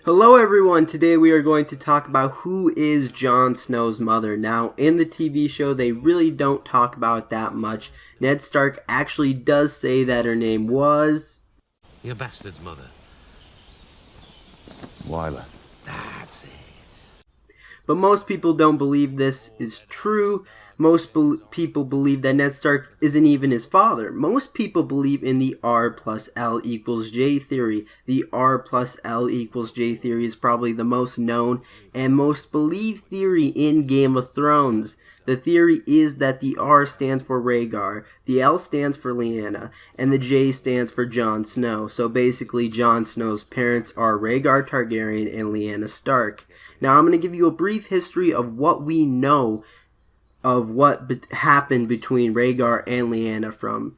Hello everyone, today we are going to talk about who is Jon Snow's mother. Now, in the TV show, they really don't talk about it that much. Ned Stark actually does say that her name was... Your bastard's mother. Wyler. That's it. But most people don't believe this is true. Most people believe that Ned Stark isn't even his father. Most people believe in the R+L = J theory. The R+L = J theory is probably the most known and most believed theory in Game of Thrones. The theory is that the R stands for Rhaegar, the L stands for Lyanna, and the J stands for Jon Snow. So basically, Jon Snow's parents are Rhaegar Targaryen and Lyanna Stark. Now I'm going to give you a brief history of what we know of what happened between Rhaegar and Lyanna from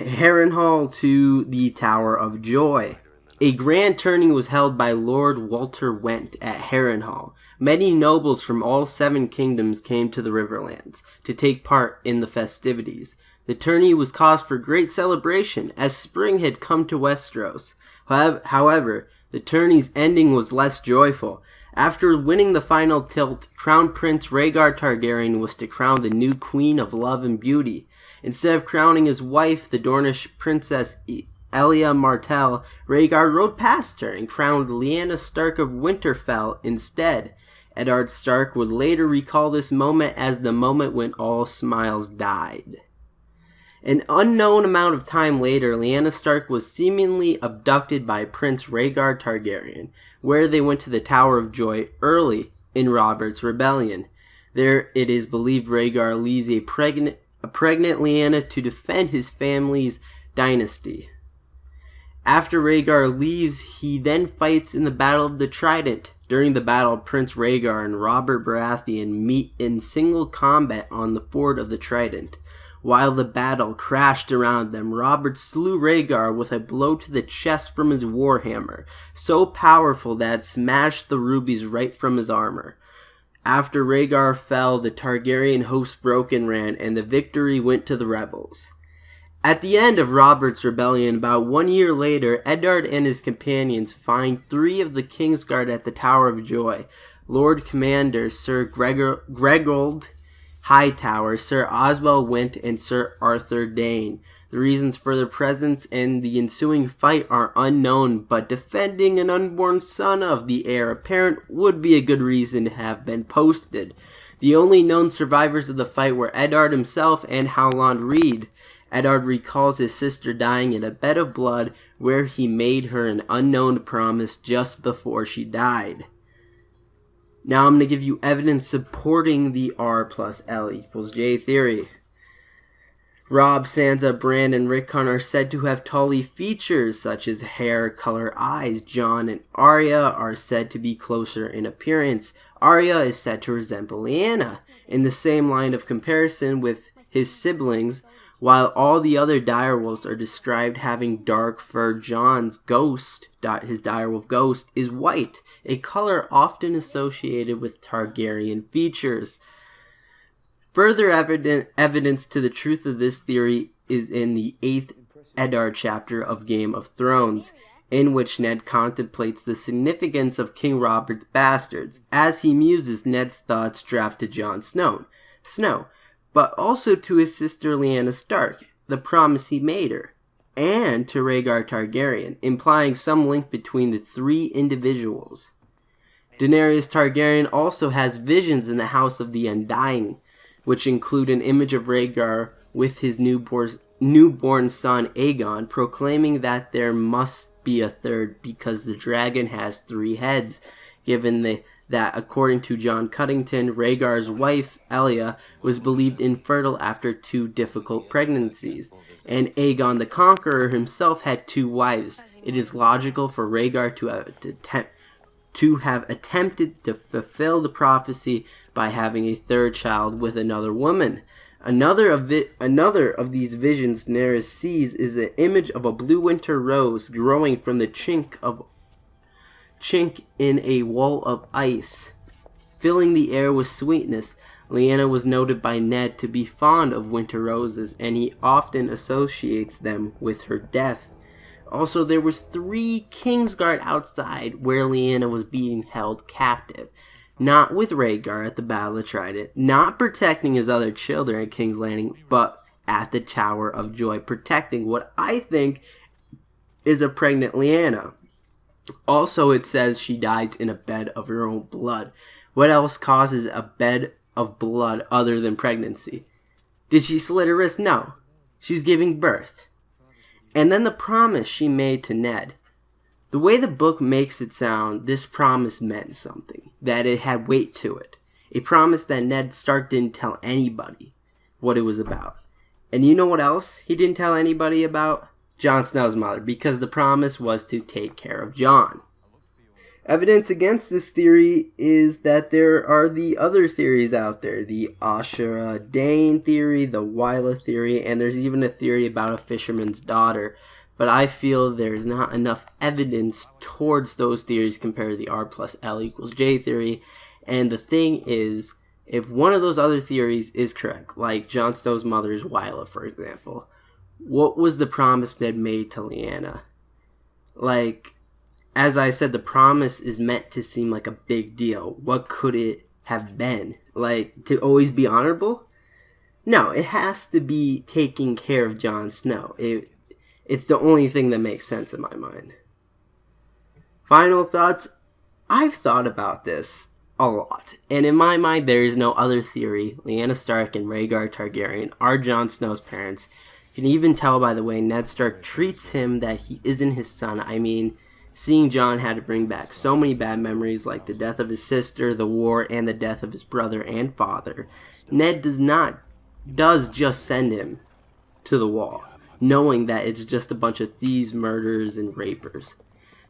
Harrenhal to the Tower of Joy. A grand tourney was held by Lord Walter Went at Harrenhal. Many nobles from all 7 kingdoms came to the Riverlands to take part in the festivities. The tourney was cause for great celebration as spring had come to Westeros. However, the tourney's ending was less joyful. After winning the final tilt, Crown Prince Rhaegar Targaryen was to crown the new Queen of Love and Beauty. Instead of crowning his wife, the Dornish Princess Elia Martell, Rhaegar rode past her and crowned Lyanna Stark of Winterfell instead. Eddard Stark would later recall this moment as the moment when all smiles died. An unknown amount of time later, Lyanna Stark was seemingly abducted by Prince Rhaegar Targaryen, where they went to the Tower of Joy early in Robert's rebellion. There it is believed Rhaegar leaves a pregnant Lyanna to defend his family's dynasty. After Rhaegar leaves, he then fights in the Battle of the Trident. During the battle, Prince Rhaegar and Robert Baratheon meet in single combat on the ford of the Trident. While the battle crashed around them, Robert slew Rhaegar with a blow to the chest from his warhammer, so powerful that it smashed the rubies right from his armor. After Rhaegar fell, the Targaryen host broke and ran, and the victory went to the rebels. At the end of Robert's rebellion, about 1 year later, Eddard and his companions find 3 of the Kingsguard at the Tower of Joy. Lord Commander Sir Gregald Hightower, Sir Oswell Went, and Sir Arthur Dane. The reasons for their presence and the ensuing fight are unknown, but defending an unborn son of the heir apparent would be a good reason to have been posted. The only known survivors of the fight were Eddard himself and Howland Reed. Eddard recalls his sister dying in a bed of blood where he made her an unknown promise just before she died. Now I'm going to give you evidence supporting the R+L = J theory. Robb, Sansa, Bran, and Rickon are said to have Tully features such as hair, color, eyes. Jon and Arya are said to be closer in appearance. Arya is said to resemble Lyanna. In the same line of comparison with his siblings, while all the other direwolves are described having dark fur, Jon's ghost, his direwolf ghost, is white, a color often associated with Targaryen features. Further evidence to the truth of this theory is in the 8th Eddard chapter of Game of Thrones, in which Ned contemplates the significance of King Robert's bastards. As he muses, Ned's thoughts draft to Jon Snow, but also to his sister Lyanna Stark, the promise he made her, and to Rhaegar Targaryen, implying some link between the 3 individuals. Daenerys Targaryen also has visions in the House of the Undying, which include an image of Rhaegar with his newborn son Aegon, proclaiming that there must be a third because the dragon has 3 heads, given that according to John Cuddington, Rhaegar's wife, Elia, was believed infertile after 2 difficult pregnancies, and Aegon the Conqueror himself had 2 wives. It is logical for Rhaegar to have attempted to fulfill the prophecy by having a 3rd child with another woman. Another of these visions Daenerys sees is an image of a blue winter rose growing from the chink in a wall of ice, filling the air with sweetness. Lyanna was noted by Ned to be fond of winter roses, and he often associates them with her death. Also, there was 3 Kingsguard outside where Lyanna was being held captive. Not with Rhaegar at the Battle of Trident, not protecting his other children at King's Landing, but at the Tower of Joy, protecting what I think is a pregnant Lyanna. Also, it says she dies in a bed of her own blood. What else causes a bed of blood other than pregnancy? Did she slit her wrist? No. She was giving birth. And then the promise she made to Ned. The way the book makes it sound, this promise meant something. That it had weight to it. A promise that Ned Stark didn't tell anybody what it was about. And you know what else he didn't tell anybody about? Jon Snow's mother, because the promise was to take care of Jon. Evidence against this theory is that there are the other theories out there. The Ashera Dane theory, the Wyla theory, and there's even a theory about a fisherman's daughter. But I feel there's not enough evidence towards those theories compared to the R+L = J theory. And the thing is, if one of those other theories is correct, like Jon Snow's mother is Wyla, for example, what was the promise Ned made to Lyanna? Like, as I said, the promise is meant to seem like a big deal. What could it have been? Like, to always be honorable? No, it has to be taking care of Jon Snow. It's the only thing that makes sense in my mind. Final thoughts. I've thought about this a lot. And in my mind, there is no other theory. Lyanna Stark and Rhaegar Targaryen are Jon Snow's parents. You can even tell by the way Ned Stark treats him that he isn't his son. I mean, seeing Jon had to bring back so many bad memories, like the death of his sister, the war, and the death of his brother and father. Ned does just send him to the wall, knowing that it's just a bunch of thieves, murderers, and rapers,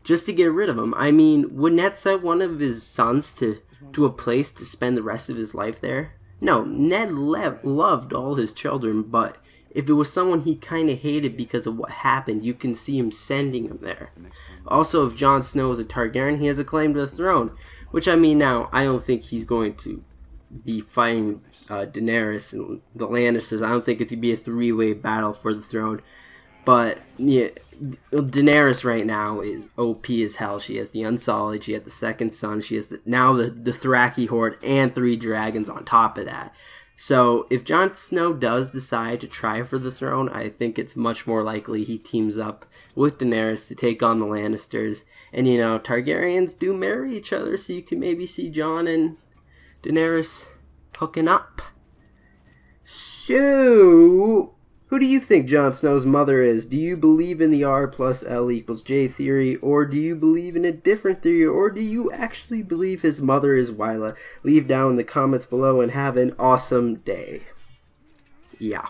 just to get rid of him. I mean, would Ned send one of his sons to a place to spend the rest of his life there? No, Ned loved all his children, but if it was someone he kind of hated because of what happened, you can see him sending him there. Also, if Jon Snow is a Targaryen, he has a claim to the throne. Which, I mean, now, I don't think he's going to be fighting Daenerys and the Lannisters. I don't think it's going to be a 3-way battle for the throne. But, yeah, Daenerys right now is OP as hell. She has the Unsullied, she has the second son, she has now the Thraki Horde, and 3 dragons on top of that. So, if Jon Snow does decide to try for the throne, I think it's much more likely he teams up with Daenerys to take on the Lannisters. And, you know, Targaryens do marry each other, so you can maybe see Jon and Daenerys hooking up. So, who do you think Jon Snow's mother is? Do you believe in the R+L = J theory, or do you believe in a different theory, or do you actually believe his mother is Wyla? Leave down in the comments below and have an awesome day. Yeah.